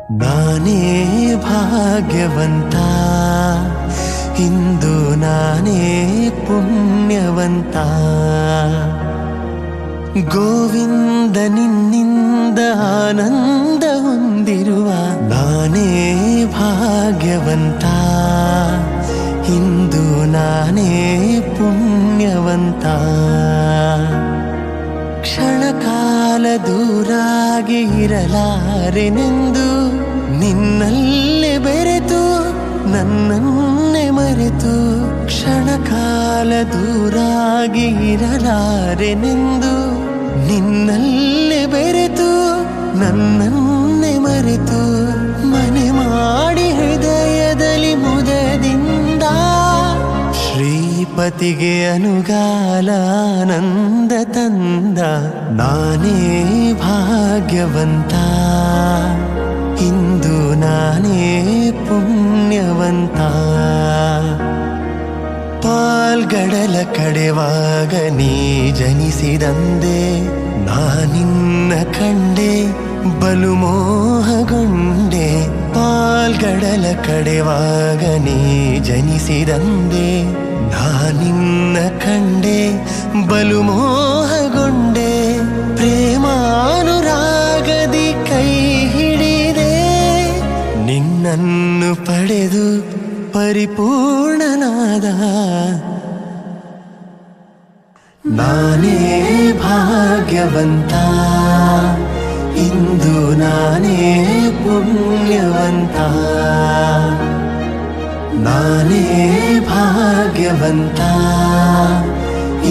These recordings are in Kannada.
ನಾನೇ ಭಾಗ್ಯವಂತ ಇಂದು ನಾನೇ ಪುಣ್ಯವಂತ ಗೋವಿಂದ ನಿನ್ನಿಂದ ಆನಂದ ಹೊಂದಿರುವ ನಾನೇ ಭಾಗ್ಯವಂತ ಇಂದು ನಾನೇ ಪುಣ್ಯವಂತ ಕ್ಷಣಕಾಲ ದೂರಾಗಿ ಇರಲಾರೆನೆಂದು ನಿನ್ನಲ್ಲೇ ಬೆರೆತು ನನ್ನನ್ನೇ ಮರೆತು ಕ್ಷಣಕಾಲ ದೂರಾಗಿ ಇರಲಾರೆನೆಂದು ನಿನ್ನಲ್ಲೇ ಬೆರೆತು ನನ್ನನ್ನೇ ಮರೆತು ಮನೆ ಮಾಡಿ ಹೃದಯದಲ್ಲಿ ಮುದದಿಂದ ಶ್ರೀಪತಿಗೆ ಅನುಗಾಲ ಆನಂದ ತಂದ ನಾನೇ ಭಾಗ್ಯವಂತ ಇಂದು ನಾನೇ ಪುಣ್ಯವಂತ ಪಾಲ್ಗಡಲ ಕಡೆವಾಗ ನೀ ಜನಿಸಿದಂದೆ ನಾನಿನ್ನ ಕಂಡೆ ಬಲು ಮೋಹಗೊಂಡೆ ಪಾಲ್ಗಡಲ ಕಡೆವಾಗ ನೀ ಜನಿಸಿದಂದೆ ನಾನಿನ್ನ ಕಂಡೆ ಬಲು ಮೋಹಗೊಂಡೆ ಪ್ರೇಮಾನುರಾಗದಿ ಕೈ ಹಿಡಿದೆ ನಿನ್ನನ್ನು ಪಡೆದು ಪರಿಪೂರ್ಣನಾದ ನಾನೇ ಭಾಗ್ಯವಂತ ಇಂದು ನಾನೇ ಪುಣ್ಯವಂತ ನಾನೇ ಭಾಗ್ಯವಂತ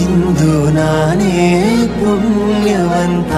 ಇಂದು ನಾನೇ ಪುಣ್ಯವಂತ